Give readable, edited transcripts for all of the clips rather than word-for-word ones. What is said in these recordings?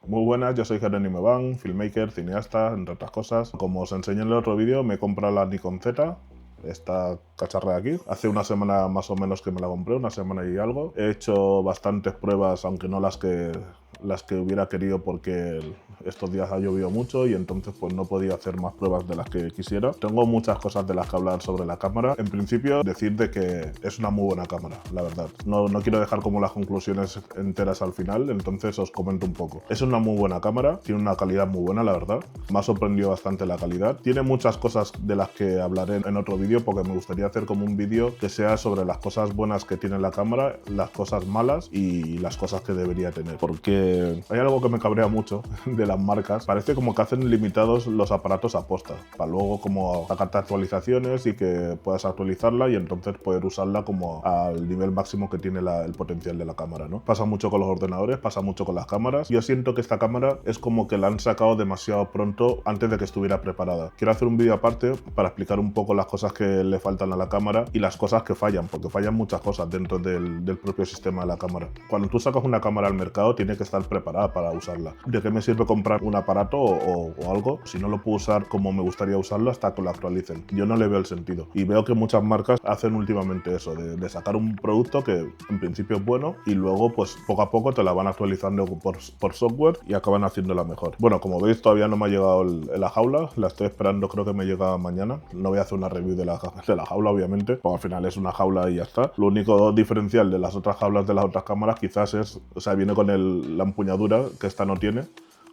Muy buenas, yo soy Jerónimo Iván, filmmaker, cineasta, entre otras cosas. Como os enseñé en el otro vídeo, me he comprado la Nikon Z, esta cacharra de aquí. Hace una semana más o menos que me la compré, una semana y algo. He hecho bastantes pruebas, aunque no las que hubiera querido porque estos días ha llovido mucho y entonces pues no podía hacer más pruebas de las que quisiera. Tengo muchas cosas de las que hablar sobre la cámara. En principio, decir de que es una muy buena cámara, la verdad. No quiero dejar como las conclusiones enteras al final, entonces os comento un poco. Es una muy buena cámara, tiene una calidad muy buena, la verdad. Me ha sorprendido bastante la calidad. Tiene muchas cosas de las que hablaré en otro vídeo porque me gustaría hacer como un vídeo que sea sobre las cosas buenas que tiene la cámara, las cosas malas y las cosas que debería tener. Porque hay algo que me cabrea mucho de las marcas. Parece como que hacen limitados los aparatos a posta, para luego como sacarte actualizaciones y que puedas actualizarla y entonces poder usarla como al nivel máximo que tiene el potencial de la cámara, ¿no? Pasa mucho con los ordenadores, pasa mucho con las cámaras. Yo siento que esta cámara es como que la han sacado demasiado pronto antes de que estuviera preparada. Quiero hacer un vídeo aparte para explicar un poco las cosas que le faltan a la cámara y las cosas que fallan, porque fallan muchas cosas dentro del propio sistema de la cámara. Cuando tú sacas una cámara al mercado, tiene que estar preparada para usarla. ¿De qué me sirve comprar un aparato o algo si no lo puedo usar como me gustaría usarlo hasta que lo actualicen? Yo no le veo el sentido. Y veo que muchas marcas hacen últimamente eso, de sacar un producto que en principio es bueno y luego pues poco a poco te la van actualizando por software y acaban haciéndola mejor. Bueno, como veis todavía no me ha llegado la jaula, la estoy esperando, creo que me llega mañana. No voy a hacer una review de la jaula, obviamente, porque al final es una jaula y ya está. Lo único diferencial de las otras jaulas de las otras cámaras quizás es, o sea, viene con la empuñadura que esta no tiene.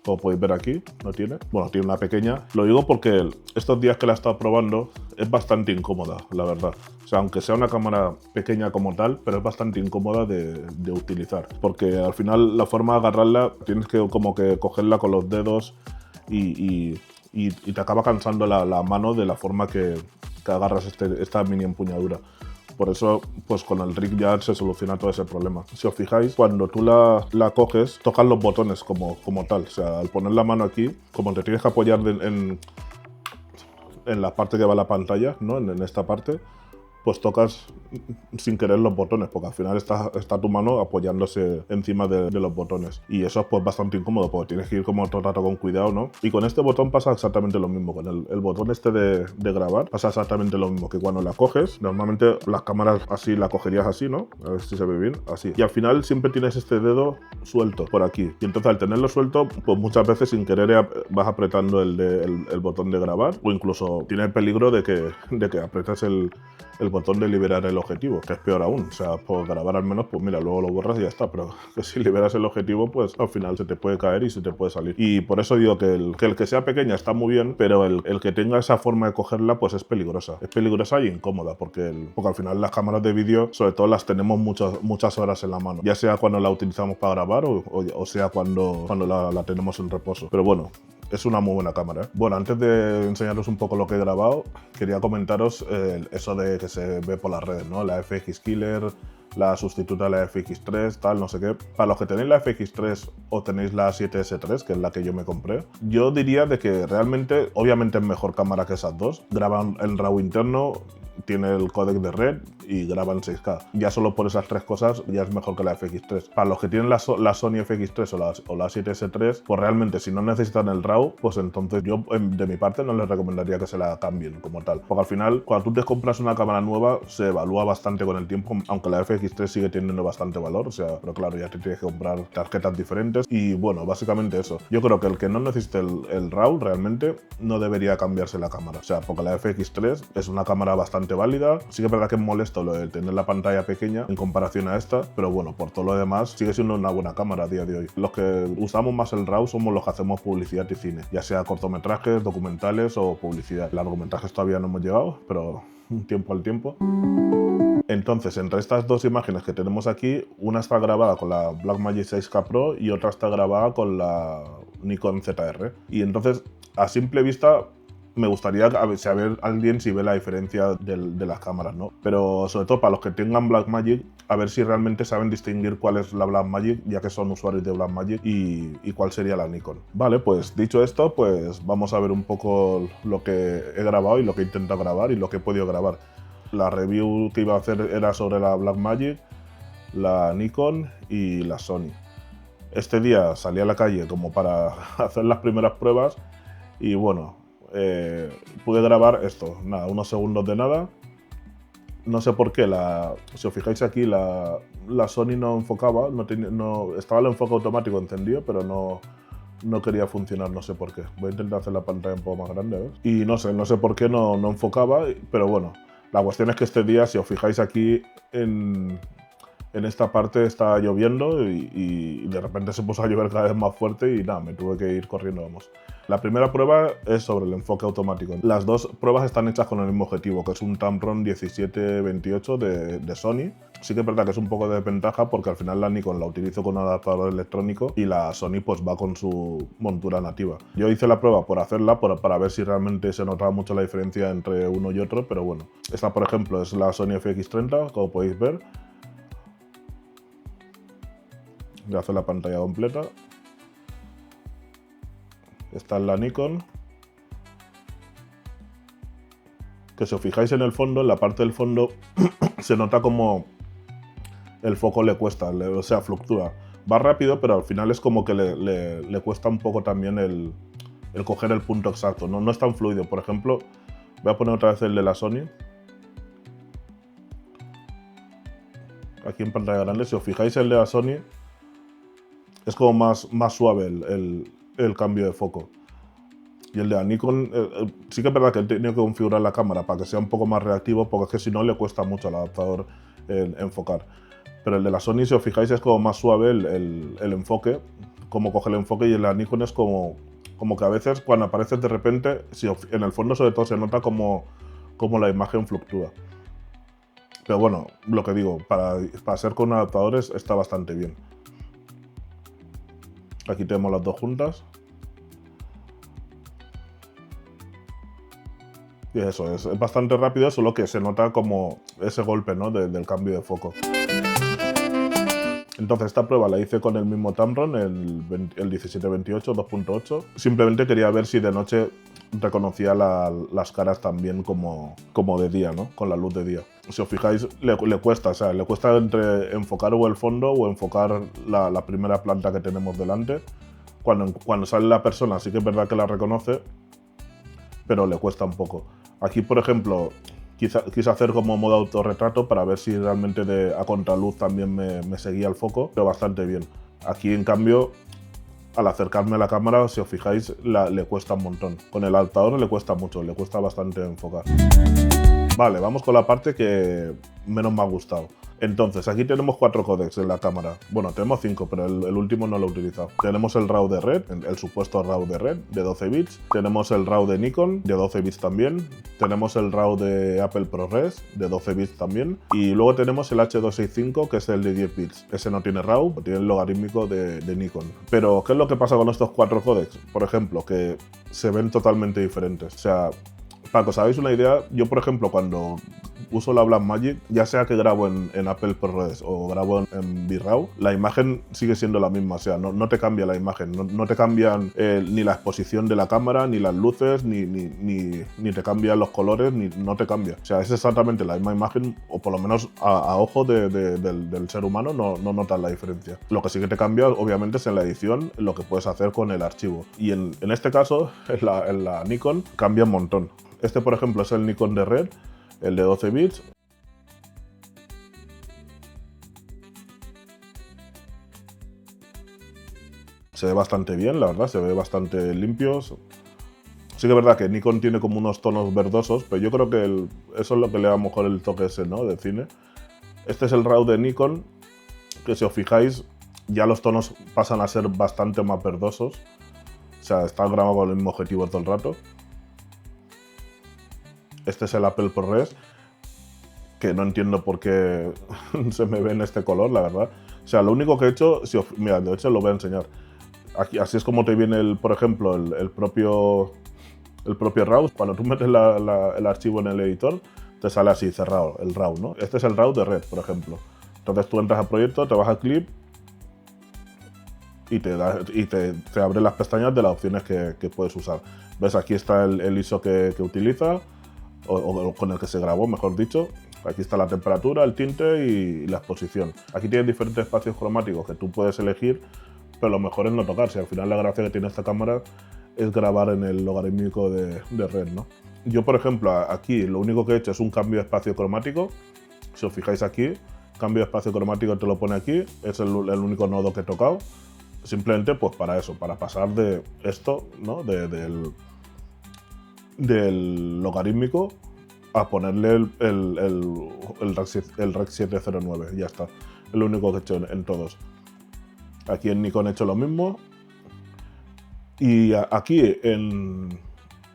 Como podéis ver aquí, no tiene. Bueno, tiene una pequeña. Lo digo porque estos días que la he estado probando es bastante incómoda, la verdad. O sea, aunque sea una cámara pequeña como tal, pero es bastante incómoda de utilizar. Porque al final la forma de agarrarla tienes que como que cogerla con los dedos y te acaba cansando la mano de la forma que agarras esta mini empuñadura. Por eso, pues con el rig ya se soluciona todo ese problema. Si os fijáis, cuando tú la coges, tocas los botones como tal. O sea, al poner la mano aquí, como te tienes que apoyar en la parte que va la pantalla, ¿no? En esta parte, pues tocas sin querer los botones, porque al final está tu mano apoyándose encima de los botones. Y eso es pues bastante incómodo, porque tienes que ir como todo el rato con cuidado, ¿no? Y con este botón pasa exactamente lo mismo. Con el botón este de grabar pasa exactamente lo mismo, que cuando la coges, normalmente las cámaras así la cogerías así, ¿no? A ver si se ve bien, así. Y al final siempre tienes este dedo suelto por aquí. Y entonces al tenerlo suelto, pues muchas veces sin querer vas apretando el botón de grabar, o incluso tiene el peligro de que apretes el botón de liberar el objetivo, que es peor aún. O sea, por grabar al menos, pues mira, luego lo borras y ya está, pero que si liberas el objetivo, pues al final se te puede caer y se te puede salir. Y por eso digo que el que sea pequeña está muy bien, pero el que tenga esa forma de cogerla, pues es peligrosa. Es peligrosa y incómoda, porque al final las cámaras de vídeo, sobre todo las tenemos muchas horas en la mano, ya sea cuando la utilizamos para grabar o sea cuando la tenemos en reposo. Pero bueno, es una muy buena cámara, ¿eh? Bueno, antes de enseñaros un poco lo que he grabado, quería comentaros eso de que se ve por las redes, ¿no? La FX Killer, la sustituta de la FX3, tal, no sé qué. Para los que tenéis la FX3 o tenéis la 7S3, que es la que yo me compré, yo diría de que realmente, obviamente es mejor cámara que esas dos. Graban en RAW interno, tiene el códec de red y graba en 6K. Ya solo por esas tres cosas ya es mejor que la FX3. Para los que tienen la Sony FX3 o la 7S3, pues realmente si no necesitan el RAW, pues entonces yo de mi parte no les recomendaría que se la cambien como tal. Porque al final, cuando tú te compras una cámara nueva, se evalúa bastante con el tiempo, aunque la FX3 sigue teniendo bastante valor, o sea, pero claro, ya te tienes que comprar tarjetas diferentes y bueno, básicamente eso. Yo creo que el que no necesite el RAW realmente no debería cambiarse la cámara, o sea, porque la FX3 es una cámara bastante válida. Sí que es verdad que es molesto lo de tener la pantalla pequeña en comparación a esta, pero bueno, por todo lo demás sigue siendo una buena cámara a día de hoy. Los que usamos más el RAW somos los que hacemos publicidad y cine, ya sea cortometrajes, documentales o publicidad. Largometrajes todavía no hemos llegado, pero un tiempo al tiempo. Entonces, entre estas dos imágenes que tenemos aquí, una está grabada con la Blackmagic 6K Pro y otra está grabada con la Nikon ZR. Y entonces, a simple vista, me gustaría saber alguien si ve la diferencia de las cámaras, ¿no? Pero sobre todo para los que tengan Blackmagic, a ver si realmente saben distinguir cuál es la Blackmagic, ya que son usuarios de Blackmagic, y cuál sería la Nikon. Vale, pues dicho esto, pues vamos a ver un poco lo que he grabado y lo que he intentado grabar y lo que he podido grabar. La review que iba a hacer era sobre la Blackmagic, la Nikon y la Sony. Este día salí a la calle como para hacer las primeras pruebas y bueno, pude grabar esto, nada, unos segundos de nada. No sé por qué, si os fijáis aquí, la Sony no enfocaba, estaba el enfoque automático encendido, pero no quería funcionar, no sé por qué. Voy a intentar hacer la pantalla un poco más grande, ¿ves? Y no sé por qué no enfocaba, pero bueno, la cuestión es que este día, si os fijáis aquí en esta parte está lloviendo y de repente se puso a llover cada vez más fuerte y nada, me tuve que ir corriendo, vamos. La primera prueba es sobre el enfoque automático. Las dos pruebas están hechas con el mismo objetivo, que es un Tamron 1728 de Sony. Sí que es verdad que es un poco de desventaja porque al final la Nikon la utilizo con un adaptador electrónico y la Sony pues va con su montura nativa. Yo hice la prueba por hacerla, para ver si realmente se notaba mucho la diferencia entre uno y otro, pero bueno. Esta, por ejemplo, es la Sony FX30, como podéis ver. Voy a hacer la pantalla completa. Esta es la Nikon. Que si os fijáis en el fondo, en la parte del fondo, se nota como el foco le cuesta, o sea, fluctúa. Va rápido, pero al final es como que le cuesta un poco también el coger el punto exacto. No es tan fluido. Por ejemplo, voy a poner otra vez el de la Sony. Aquí en pantalla grande, si os fijáis el de la Sony, es como más suave el cambio de foco. Y el de la Nikon, sí que es verdad que he tenido que configurar la cámara para que sea un poco más reactivo, porque es que si no le cuesta mucho al adaptador enfocar. Pero el de la Sony, si os fijáis, es como más suave el enfoque, cómo coge el enfoque, y el de la Nikon es como que a veces cuando aparece de repente, en el fondo sobre todo se nota como la imagen fluctúa. Pero bueno, lo que digo, para ser con adaptadores está bastante bien. Aquí tenemos las dos juntas. Y eso, es bastante rápido, solo que se nota como ese golpe, ¿no? del cambio de foco. Entonces esta prueba la hice con el mismo Tamron, el 1728 2.8. Simplemente quería ver si de noche reconocía las caras también como de día, ¿no? Con la luz de día. Si os fijáis, le cuesta, o sea, le cuesta entre enfocar o el fondo o enfocar la primera planta que tenemos delante. Cuando sale la persona sí que es verdad que la reconoce, pero le cuesta un poco. Aquí, por ejemplo, quise hacer como modo autorretrato para ver si realmente a contraluz también me seguía el foco, pero bastante bien. Aquí, en cambio, al acercarme a la cámara, si os fijáis, le cuesta un montón. Con el adaptador le cuesta mucho, le cuesta bastante enfocar. Vale, vamos con la parte que menos me ha gustado. Entonces, aquí tenemos 4 códecs en la cámara. Bueno, tenemos 5, pero el último no lo he utilizado. Tenemos el RAW de Red, el supuesto RAW de Red, de 12 bits. Tenemos el RAW de Nikon, de 12 bits también. Tenemos el RAW de Apple ProRes, de 12 bits también. Y luego tenemos el H265, que es el de 10 bits. Ese no tiene RAW, tiene el logarítmico de Nikon. Pero, ¿qué es lo que pasa con estos 4 códecs? Por ejemplo, que se ven totalmente diferentes. O sea, para que os hagáis una idea, yo por ejemplo cuando uso la Blackmagic, ya sea que grabo en Apple ProRes o grabo en VRAW, la imagen sigue siendo la misma, o sea, no te cambia la imagen, no te cambian ni la exposición de la cámara, ni las luces, ni te cambian los colores, no te cambia. O sea, es exactamente la misma imagen, o por lo menos a ojo del ser humano no notas la diferencia. Lo que sí que te cambia, obviamente, es en la edición, lo que puedes hacer con el archivo. Y en este caso, en la Nikon, cambia un montón. Este, por ejemplo, es el Nikon de Red, el de 12 bits. Se ve bastante bien, la verdad, se ve bastante limpio. Sí que es verdad que Nikon tiene como unos tonos verdosos, pero yo creo que eso es lo que le da a lo mejor el toque ese, ¿no? De cine. Este es el RAW de Nikon, que si os fijáis, ya los tonos pasan a ser bastante más verdosos. O sea, está grabado con el mismo objetivo todo el rato. Este es el Apple ProRes, que no entiendo por qué se me ve en este color, la verdad. O sea, lo único que he hecho, mira, de hecho lo voy a enseñar. Aquí, así es como te viene, por ejemplo, el propio RAW. Cuando tú metes el archivo en el editor, te sale así, cerrado, el RAW, ¿no? Este es el RAW de Red, por ejemplo. Entonces tú entras al proyecto, te vas a Clip y te abre las pestañas de las opciones que puedes usar. ¿Ves? Aquí está el ISO que utiliza, o con el que se grabó, mejor dicho. Aquí está la temperatura, el tinte y la exposición. Aquí tienes diferentes espacios cromáticos que tú puedes elegir pero lo mejor es no tocar. Si al final la gracia que tiene esta cámara es grabar en el logarítmico de Red, ¿no? Yo, por ejemplo, aquí lo único que he hecho es un cambio de espacio cromático. Si os fijáis aquí, cambio de espacio cromático te lo pone aquí, es el único nodo que he tocado. Simplemente pues para eso, para pasar de esto, ¿no? Del logarítmico a ponerle el Rec 709, ya está. Es lo único que he hecho en todos. Aquí en Nikon he hecho lo mismo. Y aquí en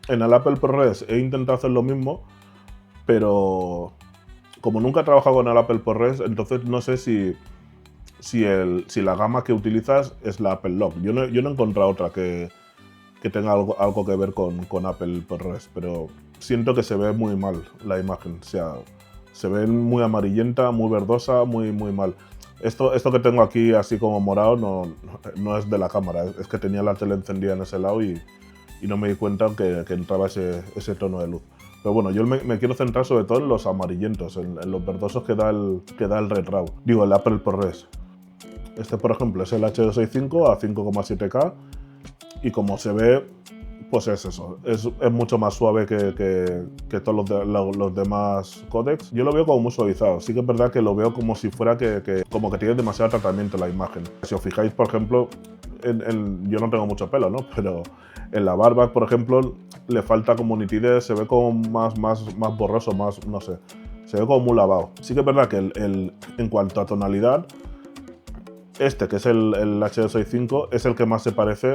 el Apple ProRes he intentado hacer lo mismo, pero como nunca he trabajado con el Apple ProRes, entonces no sé si la gama que utilizas es la Apple Log. Yo no he encontrado otra que tenga algo que ver con Apple ProRes, pero siento que se ve muy mal la imagen. O sea, se ve muy amarillenta, muy verdosa, muy mal. Esto que tengo aquí así como morado no es de la cámara, es que tenía la tele encendida en ese lado y no me di cuenta que entraba ese tono de luz. Pero bueno, yo me quiero centrar sobre todo en los amarillentos, en los verdosos que da el Red RAW. Digo, el Apple ProRes. Este, por ejemplo, es el H265 a 5,7K y como se ve, pues es eso. Es mucho más suave que todos los demás códecs. Yo lo veo como muy suavizado. Sí que es verdad que lo veo como si fuera como que tiene demasiado tratamiento la imagen. Si os fijáis, por ejemplo, yo no tengo mucho pelo, ¿no? Pero en la barba, por ejemplo, le falta como nitidez, se ve como más borroso, más, no sé. Se ve como muy lavado. Sí que es verdad que en cuanto a tonalidad, este, que es el H265, es el que más se parece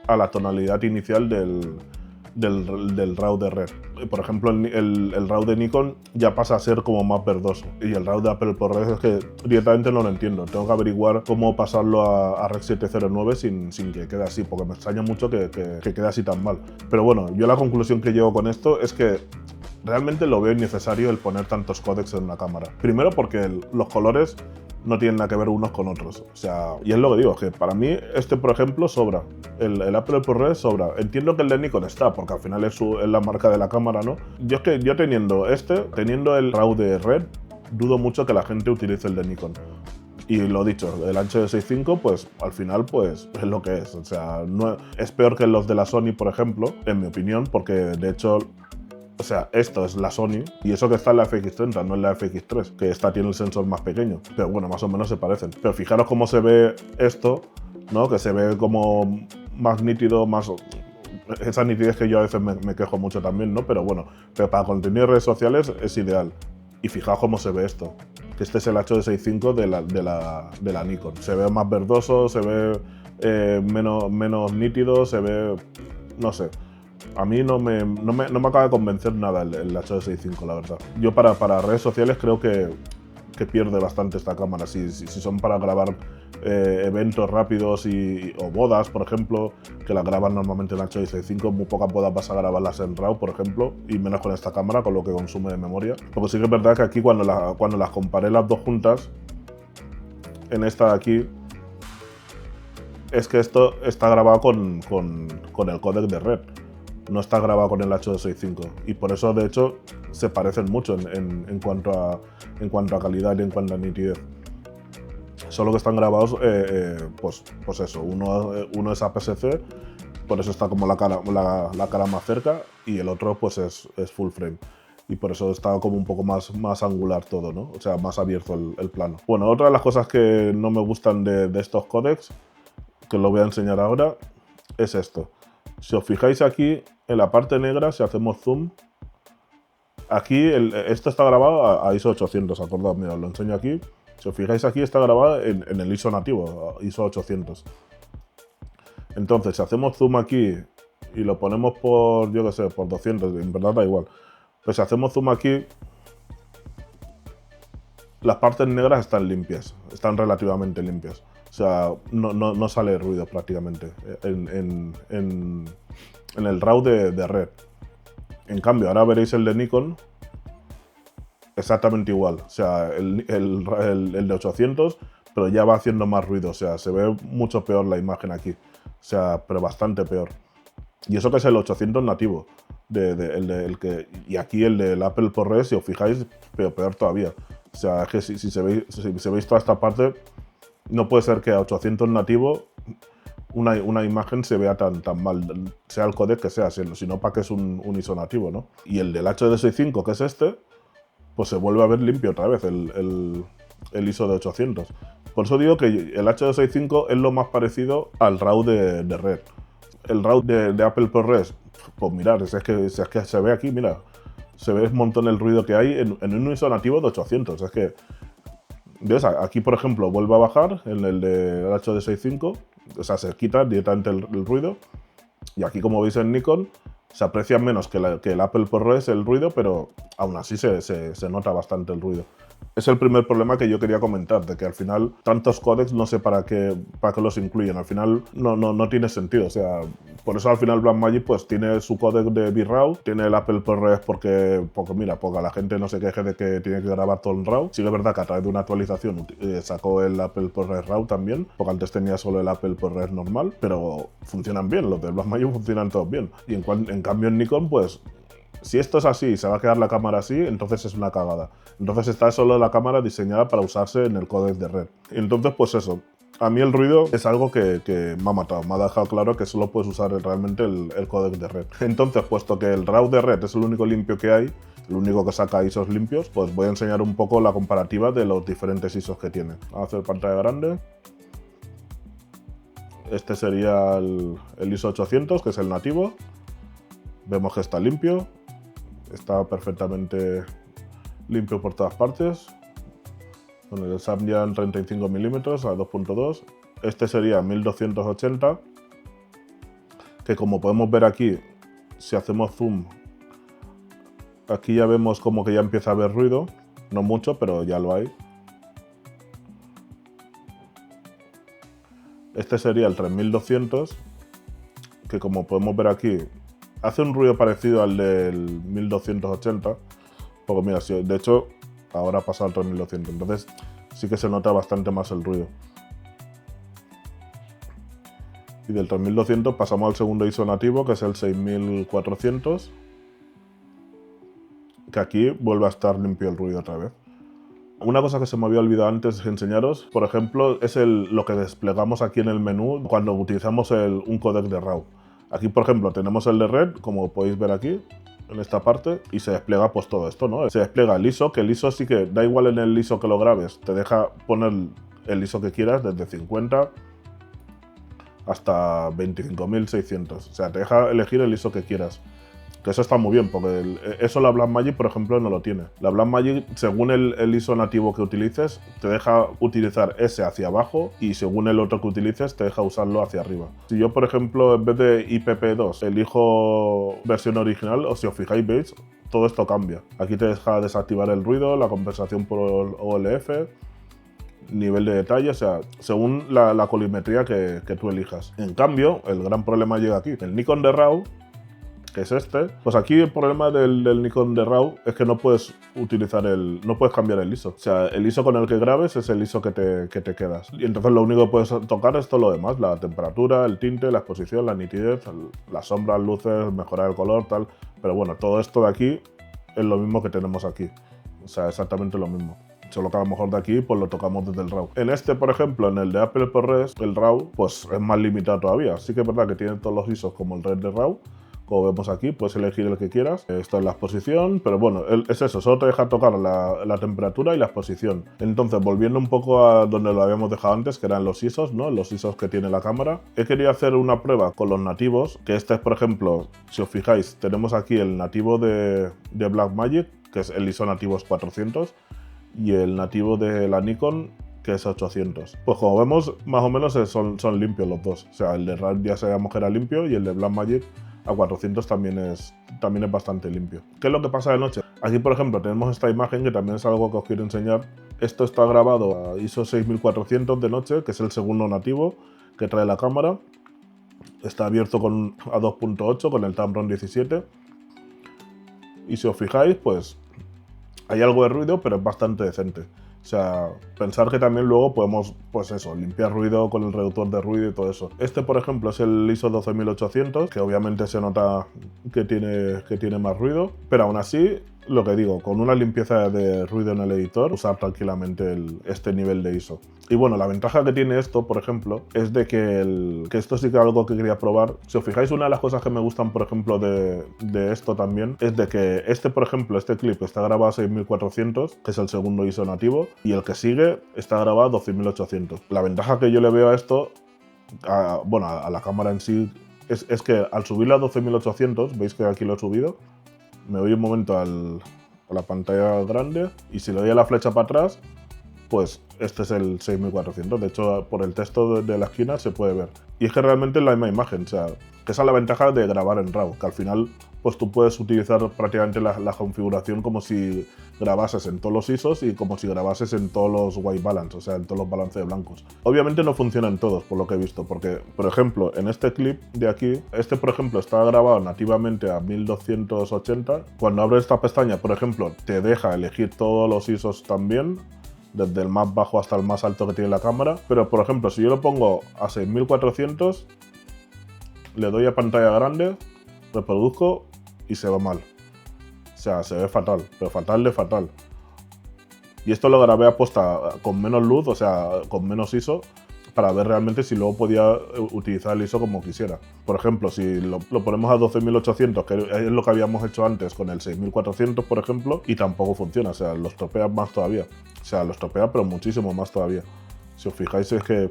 a la tonalidad inicial del RAW de Red. Por ejemplo, el RAW de Nikon ya pasa a ser como más verdoso. Y el RAW de Apple ProRes es que directamente no lo entiendo. Tengo que averiguar cómo pasarlo a Rec 709 sin que quede así, porque me extraña mucho que quede así tan mal. Pero bueno, yo la conclusión que llevo con esto es que realmente lo veo innecesario el poner tantos códecs en una cámara. Primero porque los colores no tienen nada que ver unos con otros. O sea, y es lo que digo, que para mí este, por ejemplo, sobra. El Apple ProRes sobra. Entiendo que el de Nikon está, porque al final es la marca de la cámara, ¿no? Yo teniendo el RAW de Red, dudo mucho que la gente utilice el de Nikon. Y lo dicho, el H265, pues al final pues es lo que es. O sea, no, es peor que los de la Sony, por ejemplo, en mi opinión, porque de hecho, o sea, esto es la Sony y eso que está en la FX30, no en la FX3, que esta tiene el sensor más pequeño. Pero bueno, más o menos se parecen. Pero fijaros cómo se ve esto, ¿no? Que se ve como más nítido, más... Esa nitidez que yo a veces me quejo mucho también, ¿no? Pero bueno, pero para contenido de redes sociales es ideal. Y fijaos cómo se ve esto. Que este es el H265 de la Nikon. Se ve más verdoso, se ve menos nítido, se ve... no sé. A mí no me acaba de convencer nada el H265, la verdad. Yo para redes sociales creo que pierde bastante esta cámara. Si son para grabar eventos rápidos o bodas, por ejemplo, que las graban normalmente en H265, muy pocas bodas vas a grabarlas en RAW, por ejemplo, y menos con esta cámara, con lo que consume de memoria. Porque sí que es verdad que aquí cuando las comparé las dos juntas, en esta de aquí, es que esto está grabado con el códec de Red. No está grabado con el H265 y por eso de hecho se parecen mucho en cuanto a calidad y en cuanto a nitidez. Solo que están grabados, pues eso, uno es APS-C, por eso está como la cara más cerca, y el otro pues es full frame. Y por eso está como un poco más angular todo, ¿no? O sea, más abierto el plano. Bueno, otra de las cosas que no me gustan de estos códecs, que os lo voy a enseñar ahora, es esto. Si os fijáis aquí, en la parte negra, si hacemos zoom, aquí esto está grabado a ISO 800, acordad, mira, os lo enseño aquí. Si os fijáis aquí, está grabado en el ISO nativo, ISO 800. Entonces, si hacemos zoom aquí y lo ponemos por, yo qué sé, por 200, en verdad da igual. Pues si hacemos zoom aquí, las partes negras están limpias, están relativamente limpias. O sea, no sale ruido prácticamente en el RAW de Red. En cambio, ahora veréis el de Nikon exactamente igual. O sea, el de 800, pero ya va haciendo más ruido. O sea, se ve mucho peor la imagen aquí. O sea, pero bastante peor. Y eso que es el 800 nativo. Y aquí el del Apple ProRes, si os fijáis, peor todavía. O sea, es que si veis toda esta parte, no puede ser que a 800 nativo una imagen se vea tan mal, sea el codec que sea, sino para que es un ISO nativo, ¿no? Y el del H.265, que es este, pues se vuelve a ver limpio otra vez el ISO de 800. Por eso digo que el H.265 es lo más parecido al RAW de Red. El RAW de Apple ProRes, pues mirad, es que se ve aquí, mira, se ve un montón el ruido que hay en un ISO nativo de 800. Es que, ¿ves? Aquí, por ejemplo, vuelve a bajar en el de H.265, o sea, se quita directamente el ruido. Y aquí, como veis en Nikon, se aprecia menos que el Apple ProRes el ruido, pero aún así se nota bastante el ruido. Es el primer problema que yo quería comentar, de que al final tantos códecs no sé para qué los incluyen. Al final no tiene sentido. O sea, por eso al final Blackmagic pues tiene su códec de VRAW, tiene el Apple ProRes porque mira, porque a la gente no se queje de que tiene que grabar todo en RAW. Sí que es verdad que a través de una actualización sacó el Apple ProRes RAW también, porque antes tenía solo el Apple ProRes normal, pero funcionan bien, los de Blackmagic funcionan todos bien. Y en cambio en Nikon pues si esto es así y se va a quedar la cámara así, entonces es una cagada. Entonces está solo la cámara diseñada para usarse en el códec de Red. Y entonces, pues eso. A mí el ruido es algo que me ha matado. Me ha dejado claro que solo puedes usar realmente el códec de Red. Entonces, puesto que el RAW de Red es el único limpio que hay, el único que saca ISOs limpios, pues voy a enseñar un poco la comparativa de los diferentes ISOs que tiene. Vamos a hacer pantalla grande. Este sería el ISO 800, que es el nativo. Vemos que está limpio. Está perfectamente limpio por todas partes. Con el Samyang 35 mm a 2.2. Este sería 1280. Que como podemos ver aquí, si hacemos zoom, aquí ya vemos como que ya empieza a haber ruido. No mucho, pero ya lo hay. Este sería el 3200. Que como podemos ver aquí, hace un ruido parecido al del 1280. Porque mira, de hecho, ahora ha pasado al 3200, entonces sí que se nota bastante más el ruido. Y del 3200 pasamos al segundo ISO nativo, que es el 6400, que aquí vuelve a estar limpio el ruido otra vez. Una cosa que se me había olvidado antes de enseñaros, por ejemplo, es lo que desplegamos aquí en el menú cuando utilizamos un códec de RAW. Aquí, por ejemplo, tenemos el de Red, como podéis ver aquí, en esta parte, y se despliega pues todo esto, ¿no? Se despliega el ISO, que el ISO sí que da igual en el ISO que lo grabes, te deja poner el ISO que quieras, desde 50 hasta 25.600. O sea, te deja elegir el ISO que quieras. Que eso está muy bien, porque eso la Blackmagic, por ejemplo, no lo tiene. La Blackmagic, según el ISO nativo que utilices, te deja utilizar ese hacia abajo y según el otro que utilices, te deja usarlo hacia arriba. Si yo, por ejemplo, en vez de IPP2 elijo versión original, o si os fijáis, veis, todo esto cambia. Aquí te deja desactivar el ruido, la compensación por OLF, nivel de detalle, o sea, según la colimetría que tú elijas. En cambio, el gran problema llega aquí. El Nikon de RAW, que es este, pues aquí el problema del Nikon de RAW es que no puedes no puedes cambiar el ISO. O sea, el ISO con el que grabes es el ISO que te quedas. Y entonces lo único que puedes tocar es todo lo demás, la temperatura, el tinte, la exposición, la nitidez, las sombras, luces, mejorar el color, tal. Pero bueno, todo esto de aquí es lo mismo que tenemos aquí. O sea, exactamente lo mismo. Solo que a lo mejor de aquí pues lo tocamos desde el RAW. En este, por ejemplo, en el de Apple ProRes, el RAW pues es más limitado todavía. Sí que es verdad que tiene todos los ISOs como el Red de RAW. Como vemos aquí, puedes elegir el que quieras. Esto es la exposición, pero bueno, es eso, solo te deja tocar la temperatura y la exposición. Entonces, volviendo un poco a donde lo habíamos dejado antes, que eran los ISOs, ¿no? Los ISOs que tiene la cámara. He querido hacer una prueba con los nativos, que este es, por ejemplo, si os fijáis, tenemos aquí el nativo de Blackmagic, que es el ISO nativo es 400, y el nativo de la Nikon, que es 800. Pues como vemos, más o menos son limpios los dos. O sea, el de RAW ya sabíamos que era limpio y el de Blackmagic a 400 también es bastante limpio. ¿Qué es lo que pasa de noche? Aquí, por ejemplo, tenemos esta imagen que también es algo que os quiero enseñar. Esto está grabado a ISO 6400 de noche, que es el segundo nativo que trae la cámara. Está abierto a 2.8 con el Tamron 17. Y si os fijáis, pues hay algo de ruido, pero es bastante decente. O sea, pensar que también luego podemos, pues eso, limpiar ruido con el reductor de ruido y todo eso. Este, por ejemplo, es el ISO 12800, que obviamente se nota que tiene más ruido, pero aún así lo que digo, con una limpieza de ruido en el editor, usar tranquilamente este nivel de ISO. Y bueno, la ventaja que tiene esto, por ejemplo, es de que esto sí que es algo que quería probar. Si os fijáis, una de las cosas que me gustan, por ejemplo, de esto también, es de que por ejemplo, este clip está grabado a 6400, que es el segundo ISO nativo, y el que sigue está grabado a 12800. La ventaja que yo le veo a esto, bueno, a la cámara en sí, es que al subirla a 12800, veis que aquí lo he subido, me voy un momento a la pantalla grande y si le doy a la flecha para atrás, pues este es el 6400. De hecho, por el texto de la esquina se puede ver. Y es que realmente es la misma imagen, o sea, que esa es la ventaja de grabar en RAW, que al final pues tú puedes utilizar prácticamente la configuración como si grabases en todos los ISOs y como si grabases en todos los white balance, o sea, en todos los balances de blancos. Obviamente no funciona en todos, por lo que he visto, porque, por ejemplo, en este clip de aquí, por ejemplo, está grabado nativamente a 1280. Cuando abres esta pestaña, por ejemplo, te deja elegir todos los ISOs también, desde el más bajo hasta el más alto que tiene la cámara, pero por ejemplo, si yo lo pongo a 6400, le doy a pantalla grande, reproduzco y se ve mal. O sea, se ve fatal, pero fatal de fatal. Y esto lo grabé aposta con menos luz, o sea, con menos ISO, para ver realmente si luego podía utilizar el ISO como quisiera. Por ejemplo, si lo ponemos a 12800, que es lo que habíamos hecho antes con el 6400, por ejemplo, y tampoco funciona, o sea, lo estropea más todavía. O sea, lo estropea, pero muchísimo más todavía. Si os fijáis, es que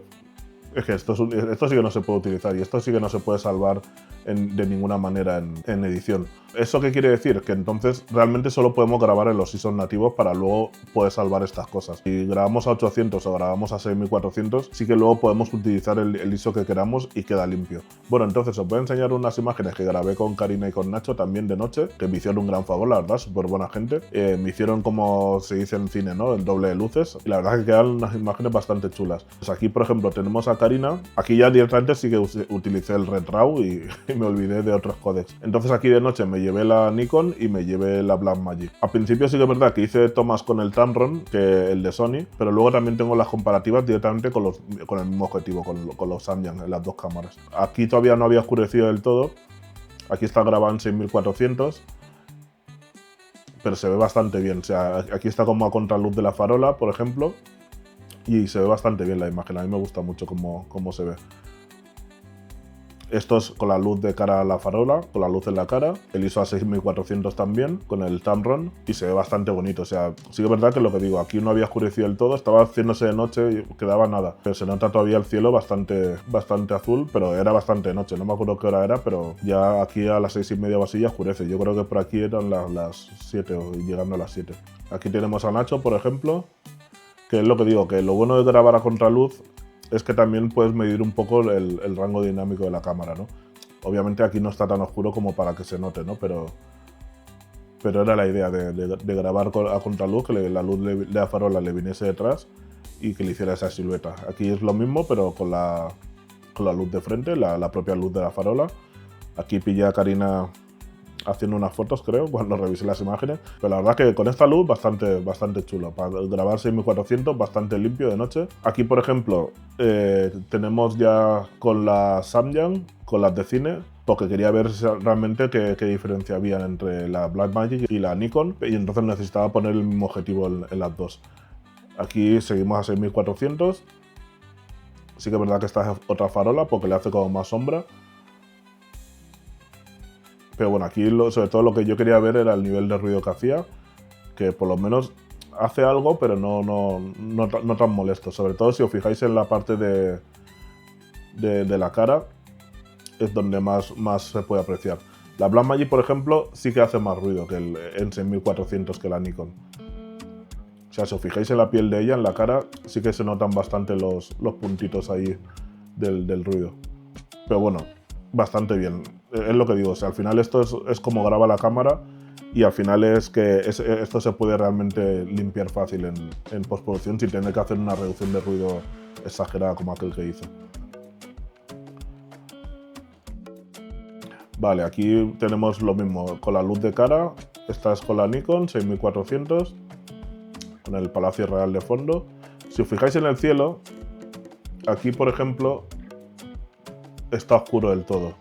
esto sí que no se puede utilizar y esto sí que no se puede salvar de ninguna manera en edición. ¿Eso qué quiere decir? Que entonces realmente solo podemos grabar en los ISOs nativos para luego poder salvar estas cosas. Si grabamos a 800 o grabamos a 6400, sí que luego podemos utilizar el ISO que queramos y queda limpio. Bueno, entonces os voy a enseñar unas imágenes que grabé con Karina y con Nacho también de noche, que me hicieron un gran favor, la verdad, súper buena gente. Me hicieron, como se dice en cine, ¿no?, el doble de luces, y la verdad es que quedan unas imágenes bastante chulas. Pues aquí, por ejemplo, tenemos a Karina. Aquí ya directamente sí que utilicé el Red RAW y me olvidé de otros códecs. Entonces aquí de noche me llevé la Nikon y me llevé la Blackmagic. Al principio sí que es verdad que hice tomas con el Tamron, que el de Sony, pero luego también tengo las comparativas directamente con el mismo objetivo, con los Samyang en las dos cámaras. Aquí todavía no había oscurecido del todo. Aquí está grabado en 6400. Pero se ve bastante bien. O sea, aquí está como a contraluz de la farola, por ejemplo. Y se ve bastante bien la imagen. A mí me gusta mucho cómo se ve. Esto es con la luz de cara a la farola, con la luz en la cara, el ISO a 6400 también, con el Tamron, y se ve bastante bonito. O sea, sí que es verdad que lo que digo, aquí no había oscurecido del todo, estaba haciéndose de noche y quedaba nada. Pero se nota todavía el cielo bastante azul, pero era bastante de noche. No me acuerdo qué hora era, pero ya aquí a las 6:30 o así ya oscurece. Yo creo que por aquí eran las 7 o llegando a las 7. Aquí tenemos a Nacho, por ejemplo, que es lo que digo, que lo bueno de grabar a contraluz es que también puedes medir un poco el rango dinámico de la cámara, ¿no? Obviamente aquí no está tan oscuro como para que se note, ¿no? Pero era la idea de grabar a contraluz, que la luz de la farola le viniese detrás y que le hiciera esa silueta. Aquí es lo mismo, pero con la luz de frente, la propia luz de la farola. Aquí pillé a Karina haciendo unas fotos, creo, cuando revisé las imágenes. Pero la verdad que con esta luz bastante chulo. Para grabar 6400, bastante limpio de noche. Aquí, por ejemplo, tenemos ya con la Samyang, con las de cine, porque quería ver realmente qué diferencia había entre la Blackmagic y la Nikon, y entonces necesitaba poner el mismo objetivo en las dos. Aquí seguimos a 6400. Sí que es verdad que esta es otra farola, porque le hace como más sombra. Pero bueno, aquí sobre todo lo que yo quería ver era el nivel de ruido que hacía, que por lo menos hace algo, pero no tan molesto. Sobre todo si os fijáis en la parte de la cara, es donde más se puede apreciar. La Blackmagic, por ejemplo, sí que hace más ruido que en 6400 que la Nikon. O sea, si os fijáis en la piel de ella, en la cara, sí que se notan bastante los puntitos ahí del ruido. Pero bueno, bastante bien. Es lo que digo, o sea, al final esto es como graba la cámara, y al final es que esto se puede realmente limpiar fácil en postproducción sin tener que hacer una reducción de ruido exagerada como aquel que hice. Vale, aquí tenemos lo mismo con la luz de cara. Esta es con la Nikon 6400, con el Palacio Real de fondo. Si os fijáis en el cielo, aquí por ejemplo está oscuro del todo.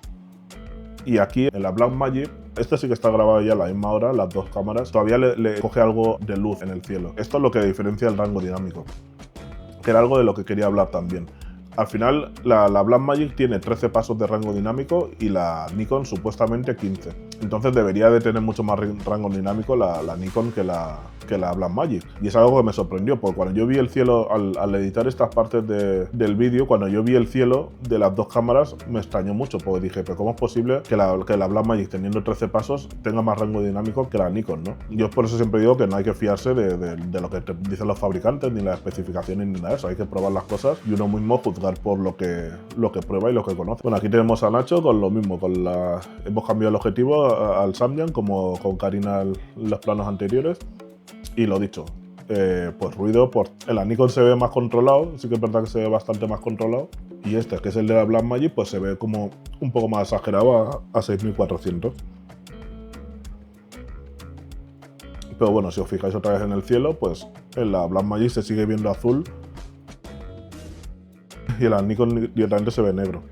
Y aquí en la Blackmagic Este sí que está grabado ya a la misma hora, las dos cámaras. Todavía le coge algo de luz en el cielo. Esto es lo que diferencia el rango dinámico, que era algo de lo que quería hablar también. Al final, la Blackmagic tiene 13 pasos de rango dinámico y la Nikon supuestamente 15. Entonces debería de tener mucho más rango dinámico la Nikon que la Blackmagic. Y es algo que me sorprendió, porque cuando yo vi el cielo, al editar estas partes del vídeo, cuando yo vi el cielo de las dos cámaras, me extrañó mucho, porque dije, pero ¿cómo es posible que la Blackmagic, teniendo 13 pasos, tenga más rango dinámico que la Nikon, ¿no? Yo por eso siempre digo que no hay que fiarse de lo que te dicen los fabricantes, ni las especificaciones, ni nada de eso. Hay que probar las cosas y uno mismo juzgar por lo que prueba y lo que conoce. Bueno, aquí tenemos a Nacho con lo mismo, hemos cambiado el objetivo al Samyang, como con Karina en los planos anteriores. Y lo dicho, pues ruido, en la Nikon se ve más controlado, sí que es verdad que se ve bastante más controlado. Y este, que es el de la Blackmagic, pues se ve como un poco más exagerado a 6400. Pero bueno, si os fijáis otra vez en el cielo, pues en la Blackmagic se sigue viendo azul y en la Nikon directamente se ve negro.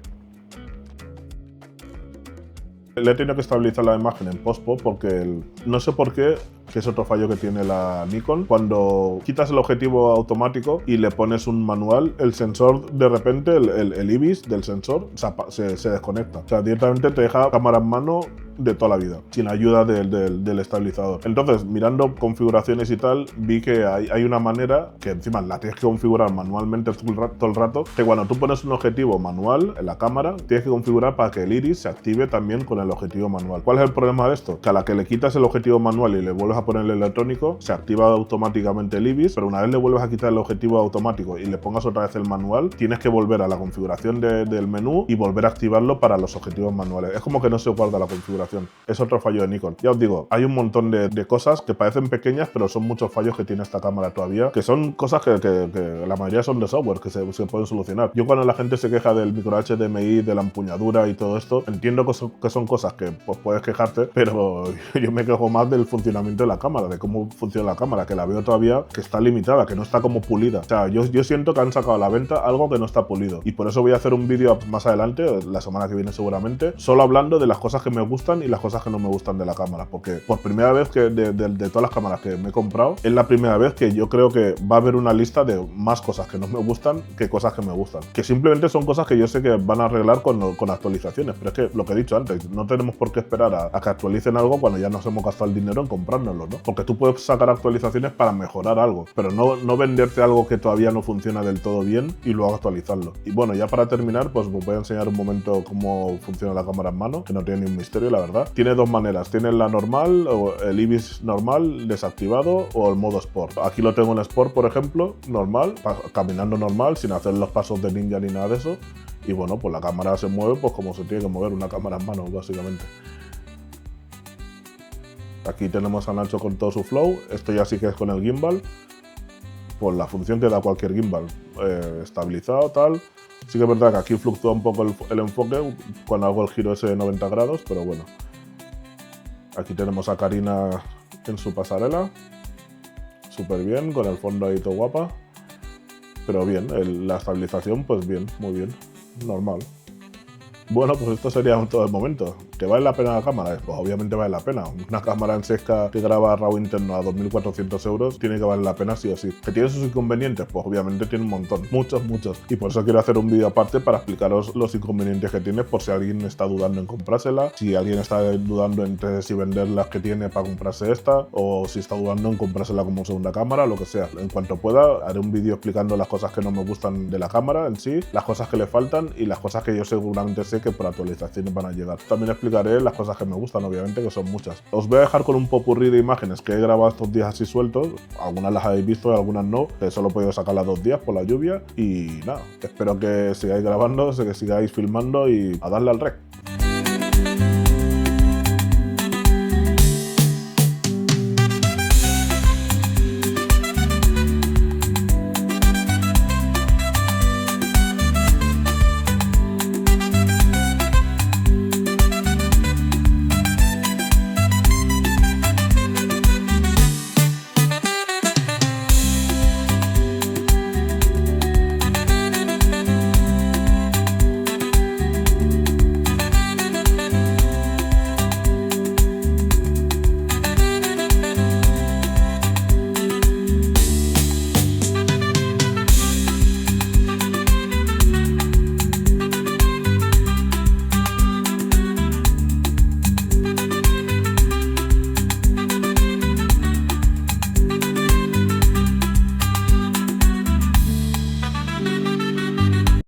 Le he tenido que estabilizar la imagen en post-pro porque no sé por qué, que es otro fallo que tiene la Nikon. Cuando quitas el objetivo automático y le pones un manual, el sensor de repente, el IBIS del sensor se desconecta. O sea, directamente te deja cámara en mano de toda la vida, sin ayuda del estabilizador. Entonces, mirando configuraciones y tal, vi que hay una manera, que encima la tienes que configurar manualmente todo el rato, que cuando tú pones un objetivo manual en la cámara, tienes que configurar para que el iris se active también con el objetivo manual. ¿Cuál es el problema de esto? Que a la que le quitas el objetivo manual y le vuelves a poner el electrónico, se activa automáticamente el IBIS, pero una vez le vuelves a quitar el objetivo automático y le pongas otra vez el manual, tienes que volver a la configuración del menú y volver a activarlo para los objetivos manuales. Es como que no se guarda la configuración. Es otro fallo de Nikon. Ya os digo, hay un montón de cosas que parecen pequeñas, pero son muchos fallos que tiene esta cámara todavía, que son cosas que la mayoría son de software, que se pueden solucionar. Yo cuando la gente se queja del micro HDMI, de la empuñadura y todo esto, entiendo que son cosas que pues, puedes quejarte, pero yo me quejo más del funcionamiento de la cámara, de cómo funciona la cámara, que la veo todavía que está limitada, que no está como pulida. O sea, yo siento que han sacado a la venta algo que no está pulido. Y por eso voy a hacer un vídeo más adelante, la semana que viene seguramente, solo hablando de las cosas que me gustan y las cosas que no me gustan de la cámara, porque por primera vez que de todas las cámaras que me he comprado, es la primera vez que yo creo que va a haber una lista de más cosas que no me gustan que cosas que me gustan, que simplemente son cosas que yo sé que van a arreglar con actualizaciones, pero es que lo que he dicho antes, no tenemos por qué esperar a que actualicen algo cuando ya nos hemos gastado el dinero en comprárnoslo, ¿no? Porque tú puedes sacar actualizaciones para mejorar algo, pero no venderte algo que todavía no funciona del todo bien y luego actualizarlo. Y bueno, ya para terminar, pues os voy a enseñar un momento cómo funciona la cámara en mano, que no tiene ni un misterio, la verdad. Tiene dos maneras, tiene la normal, o el IBIS normal, desactivado, o el modo Sport. Aquí lo tengo en Sport, por ejemplo, normal, caminando normal, sin hacer los pasos de ninja ni nada de eso. Y bueno, pues la cámara se mueve pues como se tiene que mover una cámara en mano, básicamente. Aquí tenemos a Nacho con todo su flow. Esto ya sí que es con el gimbal, pues la función que da cualquier gimbal, estabilizado, tal. Sí que es verdad que aquí fluctúa un poco el enfoque cuando hago el giro ese de 90 grados, pero bueno. Aquí tenemos a Karina en su pasarela, súper bien, con el fondo ahí todo guapa. Pero bien, la estabilización pues bien, muy bien, normal. Bueno, pues esto sería todo el momento. ¿Que vale la pena la cámara? Pues obviamente vale la pena. Una cámara en 6K que graba RAW interno a 2.400 euros tiene que valer la pena sí o sí. ¿Que tiene sus inconvenientes? Pues obviamente tiene un montón, muchos. Y por eso quiero hacer un vídeo aparte para explicaros los inconvenientes que tiene por si alguien está dudando en comprársela, si alguien está dudando entre si vender las que tiene para comprarse esta, o si está dudando en comprársela como segunda cámara, lo que sea. En cuanto pueda, haré un vídeo explicando las cosas que no me gustan de la cámara en sí, las cosas que le faltan y las cosas que yo seguramente sé que por actualizaciones van a llegar. También explicaré las cosas que me gustan, obviamente, que son muchas. Os voy a dejar con un popurrí de imágenes que he grabado estos días así sueltos. Algunas las habéis visto y algunas no, que solo he podido sacarlas 2 días por la lluvia. Y nada, espero que sigáis grabando, que sigáis filmando y a darle al rec.